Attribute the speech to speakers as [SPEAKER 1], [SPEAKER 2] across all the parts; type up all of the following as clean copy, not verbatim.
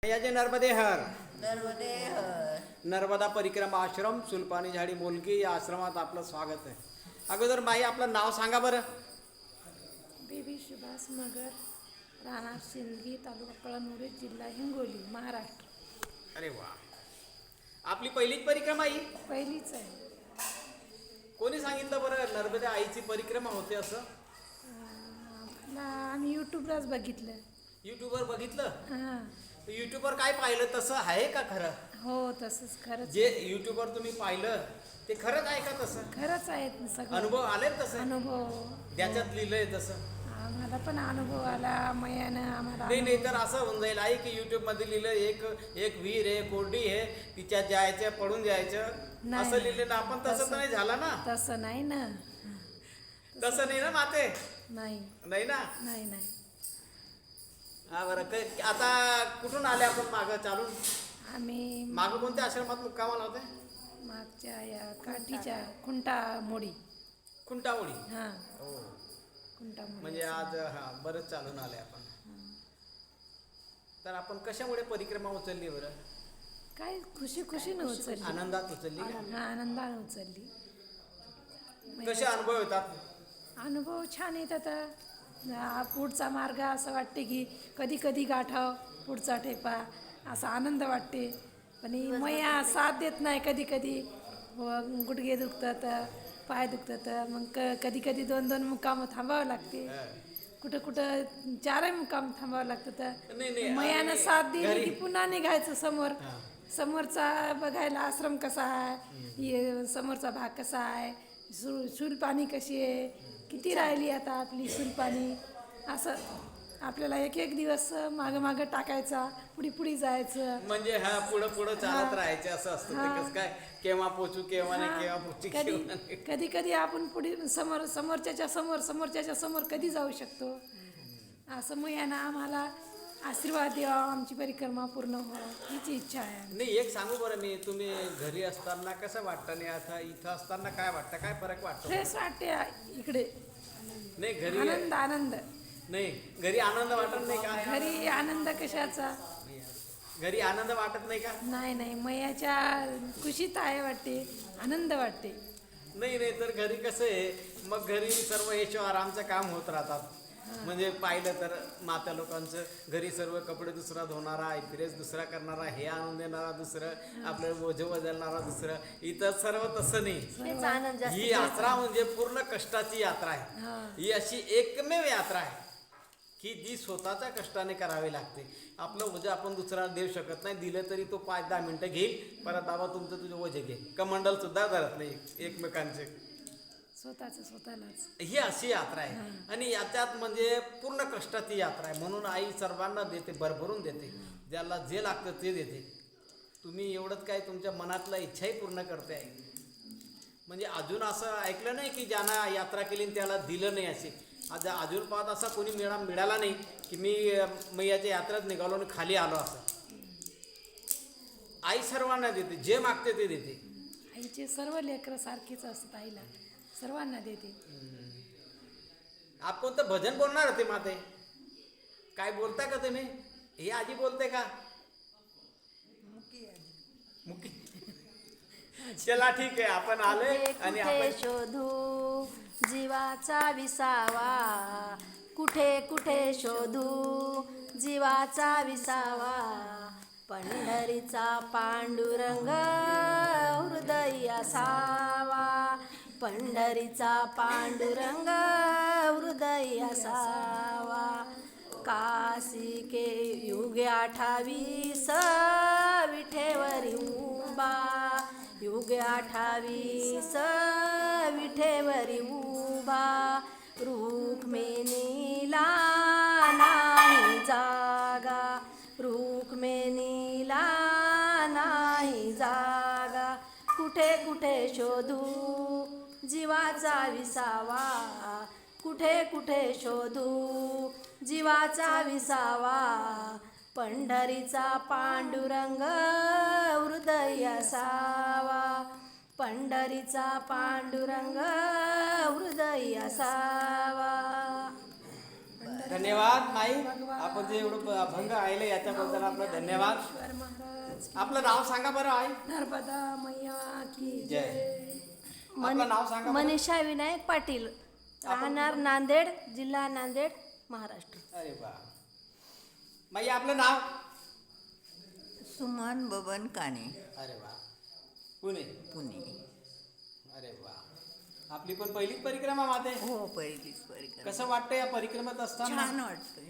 [SPEAKER 1] याचे नर्मदे हर
[SPEAKER 2] नर्मदे हर.
[SPEAKER 1] नर्मदा परिक्रमा आश्रम सुलपानी झाडी मोलकी या आश्रमात आपलं स्वागत आहे. अगोदर बाई आपलं नाव सांगा बरं.
[SPEAKER 3] बेबी सुभाष मगर, राहणार सिंदगी, तालुका कळमनुरी, जिल्हा हिंगोली, महाराष्ट्र.
[SPEAKER 1] अरे वा, आपली पहिलीच परिक्रमा ही?
[SPEAKER 3] पहिलीच आहे.
[SPEAKER 1] कोणी सांगितलं बरं नर्मदा आईची परिक्रमा होते असं?
[SPEAKER 3] आम्ही यूट्यूबलाच बघितलं.
[SPEAKER 1] युट्यूबवर बघितलं?
[SPEAKER 3] हां.
[SPEAKER 1] युट्यूबवर काय पाहिलं तसं आहे का खरं?
[SPEAKER 3] हो, तसंच खरंच.
[SPEAKER 1] जे युट्यूबवर तुम्ही पाहिलं ते खरंच आहे का तसं?
[SPEAKER 3] खरंच आहेत सगळं.
[SPEAKER 1] अनुभव आले तसं?
[SPEAKER 3] अनुभव
[SPEAKER 1] त्याच्यात लिहिलंय तसं?
[SPEAKER 3] आम्हाला पण अनुभव आला. मयानं आम्हाला
[SPEAKER 1] नाही तर असं होऊन जाईल आई की युट्यूब मध्ये लिहिलं एक विहीर आहे, कोरडी आहे, तिच्यात जायचं पडून जायचं
[SPEAKER 3] नाही,
[SPEAKER 1] असं लिहिलं ना. आपण तसं तर नाही झालं ना.
[SPEAKER 3] तसं नाही ना.
[SPEAKER 1] तसं नाही ना माते?
[SPEAKER 3] नाही
[SPEAKER 1] नाही ना.
[SPEAKER 3] नाही नाही.
[SPEAKER 1] हा बरं आता कुठून आले आपण मागं चालून?
[SPEAKER 3] आम्ही
[SPEAKER 1] मागं कोणत्या आश्रमात मुक्कामाला होते?
[SPEAKER 3] मागच्या या काठीच्या खुंटा मोडी.
[SPEAKER 1] खुंटावळी.
[SPEAKER 3] हां,
[SPEAKER 1] हो,
[SPEAKER 3] खुंटा मोडी.
[SPEAKER 1] म्हणजे आज हा बरंच चालून आले आपण. तर आपण कशामुळे परिक्रमा उचलली बरं?
[SPEAKER 3] काय खुशीनं उचलली.
[SPEAKER 1] आनंदात उचलली का?
[SPEAKER 3] हा, आनंदाने उचलली.
[SPEAKER 1] कसे अनुभव येतात?
[SPEAKER 3] अनुभव छान येत आता. पुढचा मार्ग असं वाटते की कधी कधी गाठाव पुढचा ठेपा, असा आनंद वाटते. पण ही मैया साथ देत नाही. कधी कधी गुडघे दुखतात, पाय दुखतात, मग कधी कधी 2-2 मुक्काम थांबावं लागते. कुठं 4 मुक्काम थांबावं लागतं.
[SPEAKER 1] नाही,
[SPEAKER 3] मैयानं साथ दिली की पुन्हा निघायचं समोरचा बघायला आश्रम कसा आहे, समोरचा भाग कसा आहे, सुलपानी कशी आहे, किती राहिली आता आपली सुलपानी, असं आपल्याला एक दिवस मागं टाकायचा, पुढे जायचं.
[SPEAKER 1] म्हणजे हा पुढं चालत राहायचे असं असतं. ते कसं काय केव्हा पोचू केव्हा नाही, केव्हा पोचू
[SPEAKER 3] कधी आपण पुढे समोरच्याच्या समोर कधी जाऊ शकतो. असं मग यानं आम्हाला आशीर्वाद द्यावा, आमची परिक्रमा पूर्ण व्हावं हीच इच्छा आहे.
[SPEAKER 1] नाही, एक सांगू बरं मी, तुम्ही घरी असताना कसं वाटतं नाही, आता इथं असताना काय वाटतं, काय फरक वाटतो?
[SPEAKER 3] फ्रेश वाटते इकडे.
[SPEAKER 1] नाही घरी
[SPEAKER 3] आनंद.
[SPEAKER 1] नाही घरी आनंद वाटत नाही का?
[SPEAKER 3] घरी आनंद कशाचा?
[SPEAKER 1] घरी आनंद वाटत नाही का?
[SPEAKER 3] नाही, मयाच्या खुशीत आहे वाटते, आनंद वाटते.
[SPEAKER 1] नाही तर घरी कसं आहे, मग घरी सर्व यशो आरामचं काम होत राहतात. म्हणजे पाहिलं तर माता लोकांचं घरी सर्व कपडे दुसरा धुणारा, प्रेस दुसरा करणारा, हे आणून देणारा दुसरं, आपलं ओझं बदलणारा दुसरं. इथं सर्व तसं नाही. ही यात्रा म्हणजे पूर्ण कष्टाची यात्रा आहे. ही अशी एकमेव यात्रा आहे की जी स्वतःच्या कष्टाने करावी लागते. आपलं ओझं आपण दुसरा देऊ शकत नाही. दिलं तरी तो 5-10 मिनिटं घेईल, परत बाबा तुमचं तुझं ओझं घे. कमंडल सुद्धा धरत नाही एकमेकांचे,
[SPEAKER 3] स्वतःलाच.
[SPEAKER 1] ही अशी यात्रा आहे. आणि याच्यात म्हणजे पूर्ण कष्टाची यात्रा आहे. म्हणून आई सर्वांना देते, भरभरून देते, ज्याला जे लागतं ते देते. तुम्ही एवढंच काय तुमच्या मनातला इच्छाही पूर्ण करते आहे. म्हणजे अजून असं ऐकलं नाही की ज्यांना यात्रा केली त्याला दिलं नाही असे. अजून पाहत असा कोणी मिळाला नाही की मी मैयाच्या यात्रेत निघालो आणि खाली आलो असं. आई सर्वांना देते, जे मागते ते देते.
[SPEAKER 3] आईचे सर्व लेकरं सारखीच असतात, आईला सर्वांना देते.
[SPEAKER 1] आपण तर भजन बोलणार होते माते, काय बोलता का तुम्ही? हे आजी बोलते का? मुकी. चला ठीक आहे, आपण आले आणि आपण
[SPEAKER 2] शोधू जीवाचा विसावा, कुठे शोधू जीवाचा विसावा. पंढरीचा पांडुरंग हृदय असावा, पंढरीचा पांडुरंग हृदय असावा. काशिके युगे 28 विठेवरी उभा, युगे 28 विठेवरी उभा. रुक्मिणीला नाही जागा, रुक्मिणीला नाही जागा. कुठे शोधू जीवाचा विसावा, कुठे शोधू जीवाचा विसावा. पंढरीचा पांडुरंग हृदय असावा, पंढरीचा पांडुरंग हृदय असावा.
[SPEAKER 1] धन्यवाद माई. आपण जे एवढं अभंग ऐकले याच्याबद्दल आपलं धन्यवाद.
[SPEAKER 3] ईश्वर महाराज
[SPEAKER 1] आपलं नाव सांगा बरं आई.
[SPEAKER 3] नर्मदा मैया की
[SPEAKER 1] जय. आपलं नाव सांगा बरं.
[SPEAKER 2] मनीषा विनायक पाटील, राहणार नांदेड, जिल्हा नांदेड, महाराष्ट्र.
[SPEAKER 1] अरे वा. माई आपलं नाव.
[SPEAKER 4] सुमन बबन काणे,
[SPEAKER 1] अरे वा. पुणे.
[SPEAKER 4] पुणे.
[SPEAKER 1] अरे वा. आपली पण पहिलीच परिक्रमा माते.
[SPEAKER 4] हो, पहिलीच परिक्रमा.
[SPEAKER 1] कसं वाटतं या परिक्रमेत असताना?
[SPEAKER 4] छान वाटतंय.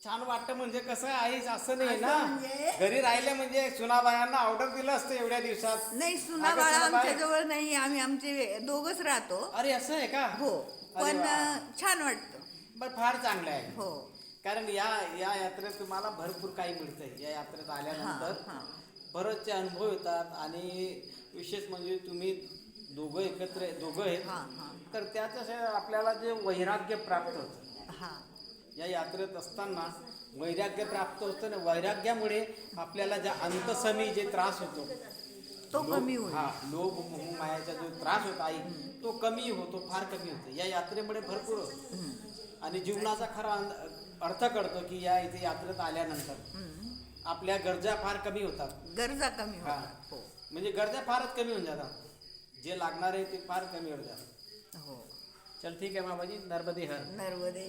[SPEAKER 1] छान वाटतं म्हणजे कसं आहे असं नाही ना,
[SPEAKER 4] म्हणजे?
[SPEAKER 1] घरी राहिले म्हणजे सुनाबायांना ऑर्डर दिलं असतं एवढ्या दिवसात.
[SPEAKER 4] नाही, सुना
[SPEAKER 1] अगं,
[SPEAKER 4] बाळा
[SPEAKER 1] सुनाबाई.
[SPEAKER 4] आमच्या जवळ नाही, आम्ही आमचे दोघच राहतो.
[SPEAKER 1] अरे असं आहे का?
[SPEAKER 4] हो,
[SPEAKER 1] अरे
[SPEAKER 4] पण
[SPEAKER 1] वा.
[SPEAKER 4] छान वाटतं.
[SPEAKER 1] बरं, फार चांगलं आहे.
[SPEAKER 4] हो.
[SPEAKER 1] कारण या यात्रेत तुम्हाला भरपूर काही मिळतंय. या यात्रेत आल्यानंतर
[SPEAKER 4] हां.
[SPEAKER 1] बरेचसे अनुभव येतात आणि विशेष म्हणजे तुम्ही दोघं एकत्र दोघं आहेत,
[SPEAKER 4] हां.
[SPEAKER 1] तर त्याचं आपल्याला जे वैराग्य प्राप्त होतं
[SPEAKER 4] हां.
[SPEAKER 1] या यात्रेत असताना, वैराग्य प्राप्त होतं ना. वैराग्यामुळे आपल्याला ज्या अंतसमी जे त्रास होतो
[SPEAKER 4] तो कमी होईल.
[SPEAKER 1] हा, लोभ मोह मायाचा जो त्रास होता आई, तो कमी होतो, फार कमी होतो या यात्रेमुळे भरपूर होतो. आणि जीवनाचा खरा अर्थ कळतो की या इथे यात्रेत आल्यानंतर आपल्या गरजा फार कमी होतात.
[SPEAKER 4] गरजा कमी
[SPEAKER 1] हा.
[SPEAKER 4] होतात. हो.
[SPEAKER 1] म्हणजे गरजा फारच कमी होऊन जातात, जे लागणार आहे ते फार कमी होऊन जातात.
[SPEAKER 4] हो.
[SPEAKER 1] चल ठीक आहे मामाजी. नर्मदे हर.
[SPEAKER 4] नर्मदे.